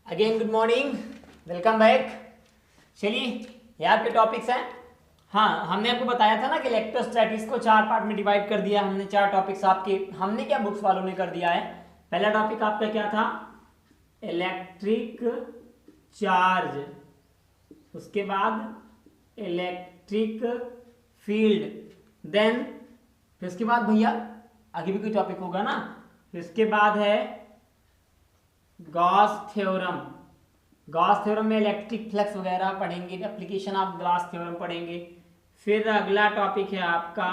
Again good morning, welcome back. चलिए ये आपके टॉपिक्स हैं। हाँ, हमने आपको बताया था ना कि इलेक्ट्रोस्टैटिक्स को चार पार्ट में डिवाइड कर दिया हमने। चार टॉपिक्स आपके हमने क्या बुक्स वालों ने कर दिया है। पहला टॉपिक आपका क्या था? इलेक्ट्रिक चार्ज, उसके बाद इलेक्ट्रिक फील्ड, देन फिर उसके बाद भैया आगे भी कोई टॉपिक होगा ना। फिर उसके बाद है गॉस थ्योरम। गॉस थ्योरम में इलेक्ट्रिक फ्लक्स वगैरह पढ़ेंगे, एप्लीकेशन ऑफ गॉस थ्योरम पढ़ेंगे। फिर अगला टॉपिक है आपका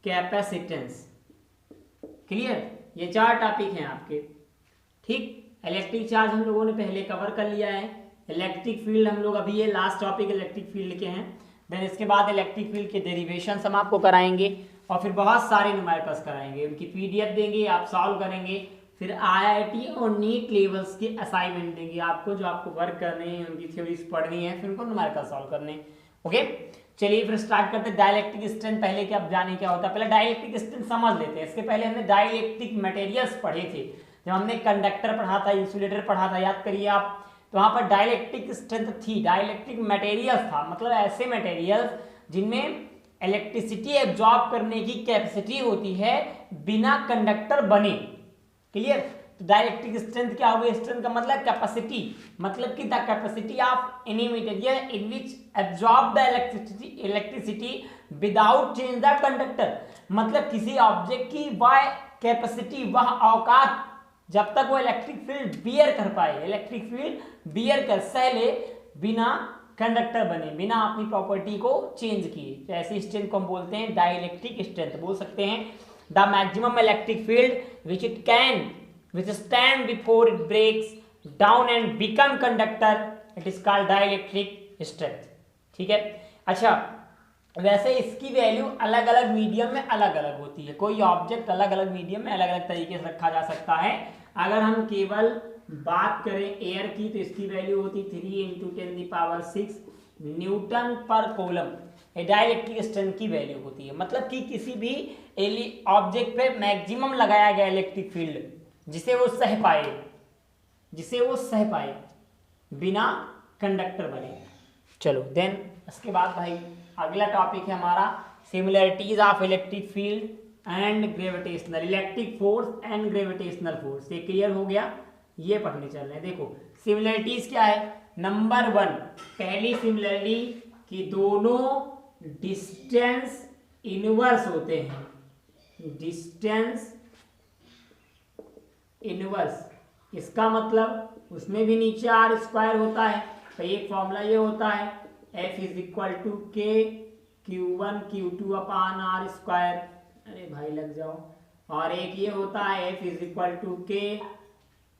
कैपेसिटेंस। क्लियर? ये चार टॉपिक हैं आपके। ठीक, इलेक्ट्रिक चार्ज हम लोगों ने पहले कवर कर लिया है। इलेक्ट्रिक फील्ड हम लोग अभी, ये लास्ट टॉपिक इलेक्ट्रिक फील्ड के हैं। देन इसके बाद इलेक्ट्रिक फील्ड के डेरिवेशन हम आपको कराएंगे और फिर बहुत सारे न्यूमेरिकल्स कराएंगे, उनकी पीडीएफ देंगे, आप सॉल्व करेंगे। फिर आईआईटी और नीट लेवल्स के असाइनमेंट देंगे आपको, जो आपको वर्क करने हैं, उनकी थ्योरीज पढ़नी है, फिर उनको न्यूमेरिकल सॉल्व करने। ओके, चलिए फिर स्टार्ट करते हैं। डाइलेक्ट्रिक स्ट्रेंथ पहले क्या जाने क्या होता है, पहले डाइलेक्ट्रिक स्ट्रेंथ समझ लेते हैं। इसके पहले हमने डाइलेक्ट्रिक मटेरियल्स पढ़े थे, जब हमने कंडक्टर पढ़ा था, इंसुलेटर पढ़ा था, याद करिए आप। तो वहां पर डाइलेक्ट्रिक स्ट्रेंथ थी, डाइलेक्ट्रिक मटेरियल्स था, मतलब ऐसे मटेरियल्स जिनमें इलेक्ट्रिसिटी एब्जॉर्ब करने की कैपेसिटी होती है बिना कंडक्टर बने। क्लियर? तो डाइलेक्ट्रिक स्ट्रेंथ क्या होगी? स्ट्रेंथ का मतलब कैपेसिटी, मतलब कि the capacity of any material in which absorb the electricity without change the conductor. मतलब किसी ऑब्जेक्ट की वह कैपेसिटी, वह औकात, जब तक वो इलेक्ट्रिक फील्ड बियर कर पाए, इलेक्ट्रिक फील्ड बियर कर सह ले बिना कंडक्टर बने, बिना अपनी प्रॉपर्टी को चेंज किए। तो ऐसी स्ट्रेंथ को हम बोलते हैं डाइलेक्ट्रिक स्ट्रेंथ। बोल सकते हैं the maximum electric field which it can withstand before it breaks down and become conductor, it is called dielectric strength। ठीक है? अच्छा, वैसे इसकी वैल्यू अलग अलग मीडियम में अलग अलग होती है। कोई ऑब्जेक्ट अलग अलग मीडियम में अलग अलग तरीके से रखा जा सकता है। अगर हम केवल बात करें एयर की, तो इसकी वैल्यू होती 3 × 10⁶ न्यूटन पर कूलम। डाइलेक्ट्रिक स्ट्रेंथ की वैल्यू होती है, मतलब कि किसी भी ऑब्जेक्ट पे मैक्सिमम लगाया गया इलेक्ट्रिक फील्ड जिसे वो सह पाए बिना कंडक्टर बने। चलो देन इसके बाद भाई अगला टॉपिक है हमारा similarities of electric field and gravitational, electric force and gravitational force. ये क्लियर हो गया? ये पढ़ने चल रहे हैं। देखो सिमिलरिटीज क्या है। नंबर 1, पहली सिमिलरिटी कि दोनों डिस्टेंस इनवर्स होते हैं। डिस्टेंस इनवर्स, इसका मतलब उसमें भी नीचे r² होता है। तो एक फॉर्मूला ये होता है F = K Q1 Q2 / r²। अरे भाई लग जाओ। और एक ये होता है F = K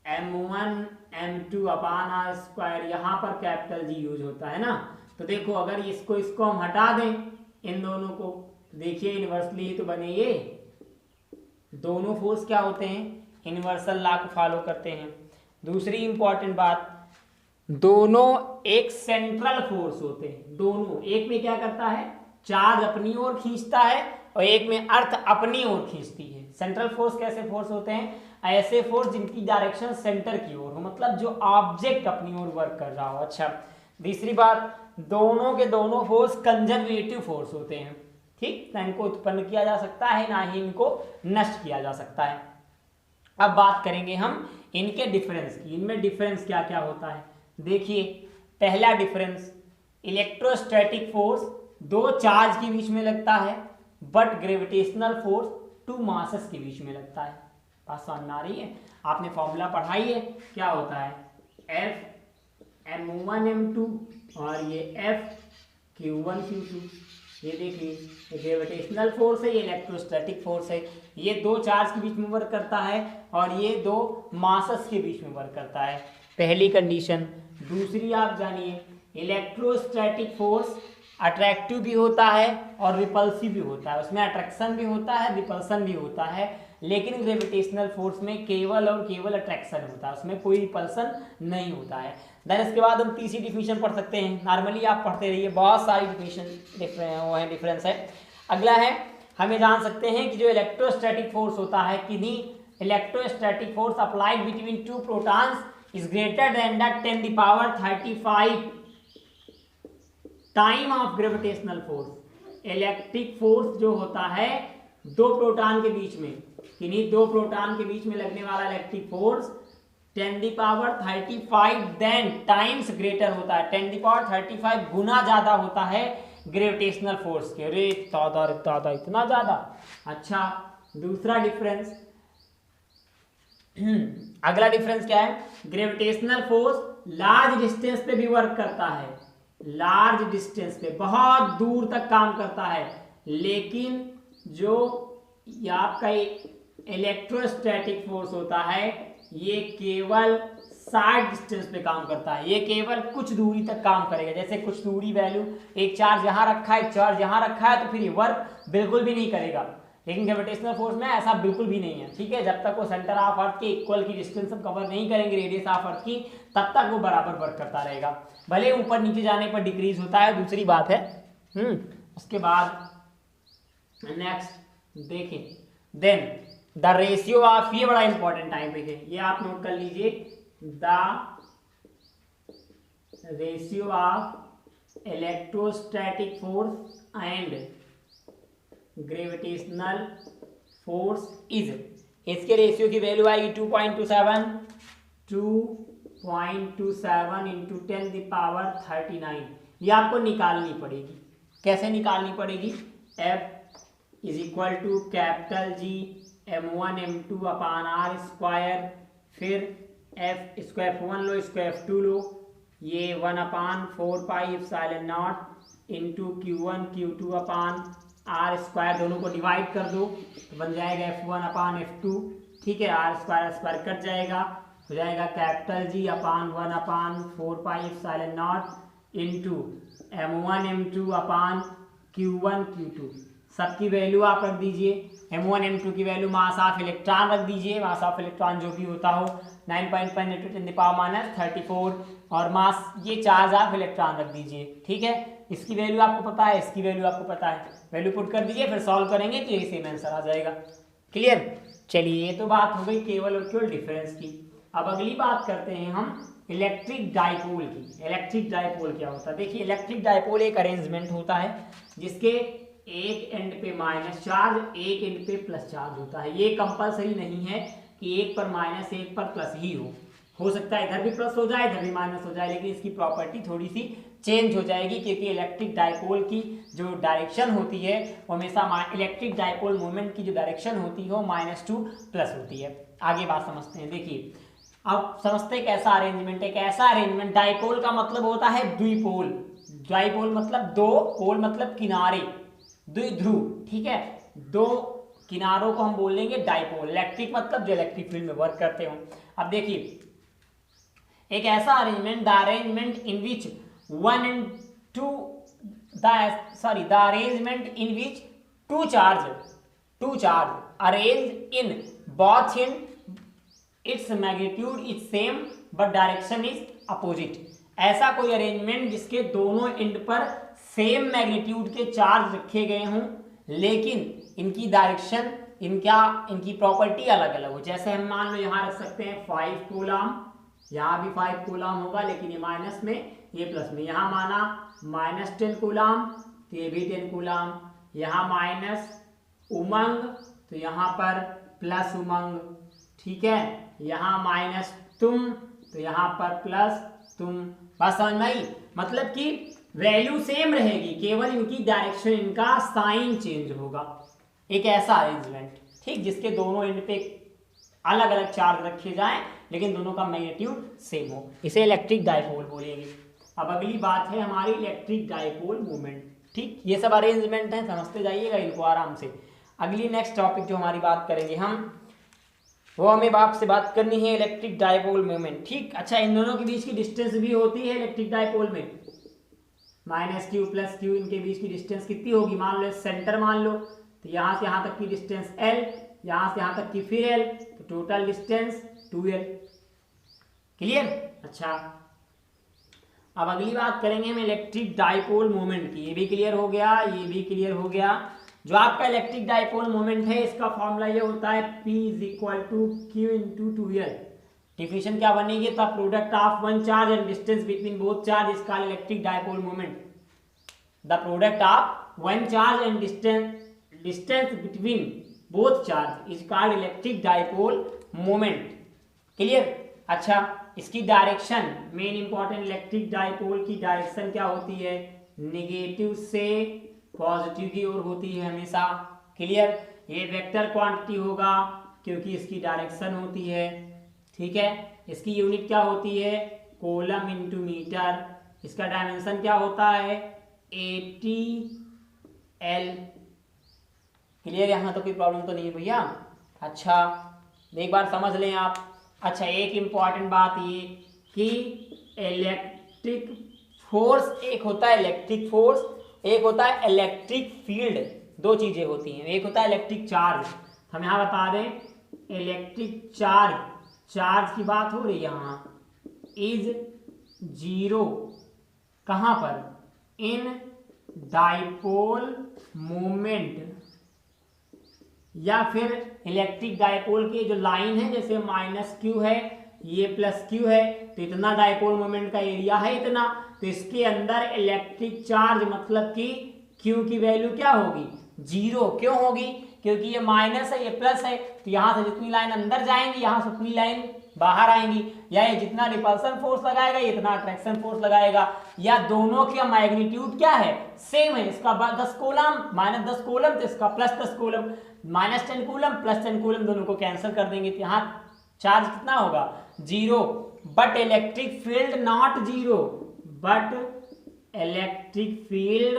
M1 M2 / r²। यहाँ पर कैपिटल G यूज होता है ना। तो देखो अगर इसको हम हटा दें इन दोनों को, तो देखिए इनवर्सली ही तो बने। ये दोनों फोर्स क्या होते हैं? यूनिवर्सल लॉ को फॉलो करते हैं। दूसरी इंपॉर्टेंट बात, दोनों एक सेंट्रल फोर्स होते हैं। दोनों, एक में क्या करता है, चार्ज अपनी ओर खींचता है और एक में अर्थ अपनी ओर खींचती है। सेंट्रल फोर्स कैसे फोर्स होते हैं? ऐसे फोर्स जिनकी डायरेक्शन सेंटर की ओर हो, मतलब जो ऑब्जेक्ट अपनी ओर वर्क कर रहा हो। अच्छा, तीसरी बात, दोनों के दोनों फोर्स कंजर्वेटिव फोर्स होते हैं। ठीक, ना इनको उत्पन्न किया जा सकता है, ना ही इनको नष्ट किया जा सकता है। अब बात करेंगे हम इनके डिफरेंस की। इनमें डिफरेंस क्या क्या होता है देखिए। पहला डिफरेंस, इलेक्ट्रोस्टैटिक फोर्स दो चार्ज के बीच में लगता है, बट ग्रेविटेशनल फोर्स 2 मासेस के बीच में लगता है। बात समझ में आ रही है? आपने फॉर्मूला पढ़ाई है, क्या होता है F M1 M2 और ये F Q1 Q2। ये देखिए ग्रेविटेशनल फोर्स है, ये इलेक्ट्रोस्टैटिक फोर्स है। ये दो चार्ज के बीच में वर्क करता है और ये दो मासेस के बीच में वर्क करता है, पहली कंडीशन। दूसरी आप जानिए, इलेक्ट्रोस्टैटिक फोर्स अट्रैक्टिव भी होता है और रिपल्सिव भी होता है। उसमें अट्रैक्शन भी होता है, रिपल्सन भी होता है। लेकिन ग्रेविटेशनल फोर्स में केवल और केवल अट्रैक्शन होता है, उसमें कोई रिपल्सन नहीं होता है। देन इसके बाद हम तीसरी डिफिनेशन पढ़ सकते हैं। नॉर्मली आप पढ़ते रहिए, बहुत सारी डिफिनेशन डिफरेंस है। अगला है, हमें जान सकते हैं कि जो इलेक्ट्रोस्टैटिक फोर्स होता है, किन्हीं electrostatic force applied between 2 protons is greater than the 10⁵ time of gravitational force. Electric force जो होता है दो प्रोटॉन के बीच में, किन्हीं दो प्रोटॉन के बीच में लगने वाला electric force 10⁵ then times greater होता है, 10⁵ गुना ज्यादा होता है ग्रेविटेशनल फोर्स के। अरे दादा इतना ज्यादा। अच्छा, दूसरा डिफरेंस, अगला डिफरेंस क्या है? ग्रेविटेशनल फोर्स लार्ज डिस्टेंस पे भी वर्क करता है, लार्ज डिस्टेंस पे बहुत दूर तक काम करता है, लेकिन जो आपका इलेक्ट्रोस्टैटिक फोर्स होता है ये केवल शार्ट डिस्टेंस पे काम करता है, ये केवल कुछ दूरी तक काम करेगा। जैसे कुछ दूरी वैल्यू, एक चार्ज यहाँ रखा है, चार्ज यहाँ रखा है, तो फिर ये वर्क बिल्कुल भी नहीं करेगा। लेकिन ग्रेविटेशनल फोर्स में ऐसा बिल्कुल भी नहीं है, ठीक है। जब तक वो सेंटर ऑफ अर्थ के इक्वल की डिस्टेंस हम कवर नहीं करेंगे रेडियस ऑफ अर्थ की, तब तक वो बराबर वर्क करता रहेगा। भले ऊपर नीचे जाने पर डिक्रीज होता है, दूसरी बात है। उसके बाद नेक्स्ट देखें, देन द रेशियो ऑफ, ये बड़ा इंपॉर्टेंट टाइपिक है, ये आप नोट कर लीजिए। The ratio of electrostatic force and gravitational force is, इसके रेशियो की वैल्यू आएगी 2.27 इंटू 10⁻39। ये आपको निकालनी पड़ेगी। कैसे निकालनी पड़ेगी? F is equal to capital G m1 m2 upon r square, फिर F इसको F1 लो, इसको F2 लो, ये 1/4πε0 into Q1 Q2 upon R square, दोनों को डिवाइड कर दो तो बन जाएगा F1 अपान F2, ठीक है। आर स्क्वायर कट जाएगा, हो जाएगा कैपिटल G अपान 1/4πε0 इंटू m1 m2 अपान Q1 Q2। सबकी वैल्यू आप रख दीजिए। m1 m2 की वैल्यू मास ऑफ इलेक्ट्रॉन रख दीजिए, मास ऑफ इलेक्ट्रॉन जो भी होता हो 9.5 × 10⁻34, और मास ये चार्ज ऑफ इलेक्ट्रॉन रख दीजिए, ठीक है। इसकी वैल्यू आपको पता है, इसकी वैल्यू आपको पता है, वैल्यू पुट कर दीजिए, फिर सॉल्व करेंगे तो यही सेम आंसर आ जाएगा। क्लियर? चलिए, ये तो बात हो गई केवल और केवल डिफरेंस की। अब अगली बात करते हैं हम इलेक्ट्रिक डाइपोल की। इलेक्ट्रिक डाइपोल क्या होता है? देखिए, इलेक्ट्रिक डाइपोल एक अरेंजमेंट होता है जिसके एक एंड पे माइनस चार्ज, एक एंड पे प्लस चार्ज होता है। ये कंपलसरी नहीं है कि एक पर माइनस एक पर प्लस ही हो सकता है इधर भी प्लस हो जाए, इधर भी माइनस हो जाए, लेकिन इसकी प्रॉपर्टी थोड़ी सी चेंज हो जाएगी, क्योंकि इलेक्ट्रिक डाइपोल की जो डायरेक्शन होती है वो हमेशा, इलेक्ट्रिक डाइपोल मूवमेंट की जो डायरेक्शन होती है वो -2 होती है। आगे बात समझते हैं। देखिए, अब समझते हैं कैसा अरेंजमेंट है। कैसा अरेंजमेंट, डाइपोल का मतलब होता है द्विपोल। डाइपोल मतलब दो, पोल मतलब किनारे, द्विध्रुव, ठीक है। दो किनारों को हम बोलेंगे डाइपोल। इलेक्ट्रिक मतलब जो इलेक्ट्रिक फील्ड में वर्क करते हो। अब देखिए, एक ऐसा arrangement, the arrangement in which the arrangement in which two charge arranged in both end, its magnitude is same but direction is opposite। ऐसा कोई अरेंजमेंट जिसके दोनों एंड पर सेम मैग्नीट्यूड के चार्ज रखे गए हों, लेकिन इनकी डायरेक्शन, इनकी प्रॉपर्टी अलग अलग हो। जैसे हम मान लो यहाँ रख सकते हैं 5 कूलम, यहाँ भी 5 कूलम होगा, लेकिन ये माइनस में ये प्लस में। यहाँ माना -10 कूलम तो ये भी 10 कूलम, यहाँ माइनस उमंग तो यहाँ पर प्लस उमंग, ठीक है। यहाँ माइनस तुम तो यहाँ पर प्लस तुम। बात समझ में आई? मतलब कि वैल्यू सेम रहेगी, केवल इनकी डायरेक्शन, इनका साइन चेंज होगा। एक ऐसा अरेंजमेंट, ठीक, जिसके दोनों एंड पे अलग अलग चार्ज रखे जाएं लेकिन दोनों का मैग्नीट्यूड सेम हो, इसे इलेक्ट्रिक डाइपोल बोलेंगे। अब अगली बात है हमारी इलेक्ट्रिक डाइपोल मूवमेंट, ठीक। ये सब अरेंजमेंट हैं, समझते जाइएगा इनको आराम से। अगली नेक्स्ट टॉपिक जो हमारी बात करेंगे हम, वो हमें आपसे बात करनी है इलेक्ट्रिक डाइपोल मूवमेंट, ठीक। अच्छा, इन दोनों के बीच की डिस्टेंस भी होती है इलेक्ट्रिक डाइपोल में, -q + q, इनके बीच की डिस्टेंस कितनी होगी? मान लो सेंटर मान लो, तो यहाँ से यहाँ तक की डिस्टेंस l, यहाँ से यहाँ तक की फिर l, तो टोटल डिस्टेंस 2l। क्लियर? अच्छा, अब अगली बात करेंगे हम इलेक्ट्रिक डाइपोल मोमेंट की। ये भी क्लियर हो गया, ये भी क्लियर हो गया। जो आपका इलेक्ट्रिक डाइपोल मोमेंट है, इसका फॉर्मूला ये होता है P = Q × 2l। डिफिनेशन क्या बनेगी, the product of one charge and distance between both charge is called electric dipole moment. The product of one charge and distance between both charge is called electric dipole moment. Clear. अच्छा, इसकी direction, main important, electric dipole की direction क्या होती है, negative से positive की ओर होती है हमेशा। क्लियर। ये वेक्टर क्वांटिटी होगा क्योंकि इसकी डायरेक्शन होती है। ठीक है। इसकी यूनिट क्या होती है, कूलम इंटू मीटर। इसका डायमेंशन क्या होता है, 80L। क्लियर। यहाँ तो कोई प्रॉब्लम तो नहीं है भैया। अच्छा, एक बार समझ लें आप। अच्छा, एक इंपॉर्टेंट बात ये कि इलेक्ट्रिक फोर्स, एक होता है इलेक्ट्रिक फोर्स, एक होता है इलेक्ट्रिक फील्ड। दो चीजें होती हैं। एक होता है इलेक्ट्रिक चार्ज, हम यहाँ बता दें इलेक्ट्रिक चार्ज की बात हो रही है यहाँ, इज जीरो कहाँ पर, इन डाइपोल मोमेंट। या फिर इलेक्ट्रिक डाइपोल की जो लाइन है, जैसे माइनस क्यू है, ये प्लस क्यू है, तो इतना डाइपोल मोमेंट का एरिया है इतना, तो इसके अंदर इलेक्ट्रिक चार्ज मतलब कि क्यू की वैल्यू क्या होगी, जीरो। क्यों होगी, क्योंकि ये माइनस है, ये प्लस है, तो यहां से जितनी लाइन अंदर जाएंगी यहां से उतनी लाइन बाहर आएंगी। या ये जितना रिपल्सन फोर्स लगाएगा इतना अट्रैक्शन फोर्स लगाएगा, या दोनों का मैग्नीट्यूड क्या है, सेम है। इसका 10 कूलम माइनस 10 कूलम, तो इसका plus 10 coulomb, minus 10 coulomb plus 10 coulomb, दोनों को कैंसिल कर देंगे, तो यहाँ चार्ज कितना होगा, zero. But electric field not zero, but electric field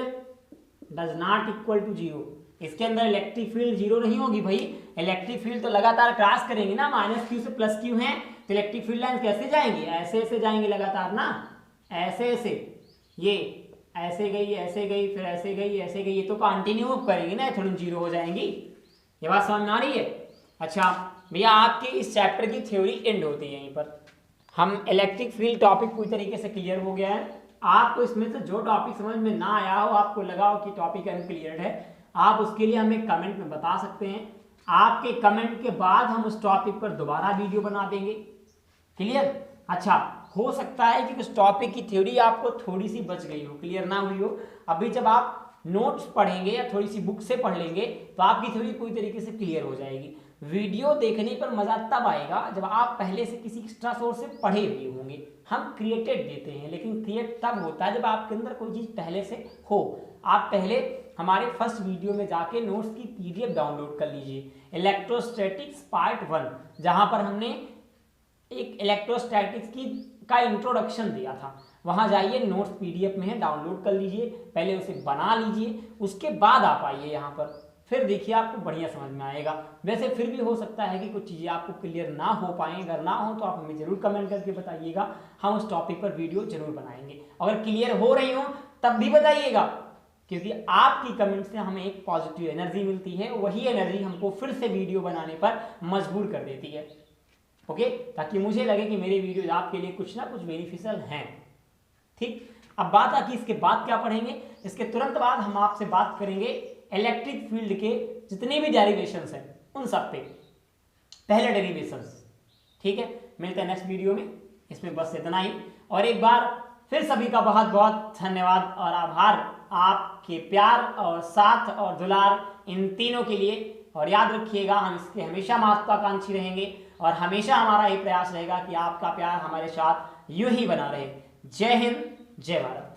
does not equal to zero. इसके अंदर इलेक्ट्रिक फील्ड जीरो नहीं होगी भाई। इलेक्ट्रिक फील्ड तो लगातार क्रॉस करेंगी ना, माइनस क्यू से प्लस क्यू है, तो इलेक्ट्रिक फील्ड लाइन कैसे जाएंगी, ऐसे ऐसे जाएंगी लगातार ना, ऐसे ऐसे, ये ऐसे गई, ऐसे गई, फिर ऐसे गई, ऐसे गई, ये तो कंटिन्यू करेंगी ना, थोड़ी जीरो हो जाएंगी। ये बात समझ में आ रही है। अच्छा भैया, आपके इस चैप्टर की थ्योरी एंड होती है यहीं पर। हम इलेक्ट्रिक फील्ड टॉपिक पूरी तरीके से क्लियर हो गया है। आपको इसमें से जो टॉपिक समझ में ना आया हो, आपको लगा हो कि टॉपिक अनक्लियर है, आप उसके लिए हमें कमेंट में बता सकते हैं। आपके कमेंट के बाद हम उस टॉपिक पर दोबारा वीडियो बना देंगे। क्लियर। अच्छा, हो सकता है कि उस टॉपिक की थ्योरी आपको थोड़ी सी बच गई हो, क्लियर ना हुई हो। अभी जब आप नोट्स पढ़ेंगे या थोड़ी सी बुक से पढ़ लेंगे तो आपकी थ्योरी पूरी तरीके से क्लियर हो जाएगी। वीडियो देखने पर मजा तब आएगा जब आप पहले से किसी एक्स्ट्रा सोर्स से पढ़े हुए होंगे। हम क्रिएटेड देते हैं, लेकिन क्रिएट तब होता है जब आपके अंदर कोई चीज पहले से हो। आप पहले हमारे फर्स्ट वीडियो में जाके नोट्स की PDF डाउनलोड कर लीजिए, इलेक्ट्रोस्टैटिक्स पार्ट 1, जहां पर हमने एक इलेक्ट्रोस्टैटिक्स का इंट्रोडक्शन दिया था। वहां जाइए, नोट्स PDF में है, डाउनलोड कर लीजिए, पहले उसे बना लीजिए, उसके बाद आप आइए यहाँ पर, फिर देखिए आपको बढ़िया समझ में आएगा। वैसे फिर भी हो सकता है कि कुछ चीज़ें आपको क्लियर ना हो पाए, अगर ना हो तो आप हमें जरूर कमेंट करके बताइएगा, हम उस टॉपिक पर वीडियो जरूर बनाएंगे। अगर क्लियर हो रही हो तब भी बताइएगा, क्योंकि आपकी कमेंट से हमें एक पॉजिटिव एनर्जी मिलती है, वही एनर्जी हमको फिर से वीडियो बनाने पर मजबूर कर देती है। ओके, ताकि मुझे लगे कि मेरे वीडियोज आपके लिए कुछ ना कुछ बेनिफिशियल हैं। ठीक, अब बात आती इसके बाद क्या पढ़ेंगे। इसके तुरंत बाद हम आपसे बात करेंगे इलेक्ट्रिक फील्ड के जितने भी डेरिवेशंस हैं उन सब पे, पहले डेरिवेशंस। ठीक है, मिलते हैं नेक्स्ट वीडियो में। इसमें बस इतना ही, और एक बार फिर सभी का बहुत बहुत धन्यवाद और आभार, आपके प्यार और साथ और दुलार इन तीनों के लिए। और याद रखिएगा, हम इसके हमेशा महत्वाकांक्षी रहेंगे और हमेशा हमारा ये प्रयास रहेगा कि आपका प्यार हमारे साथ यूं ही बना रहे। जय हिंद, जय भारत।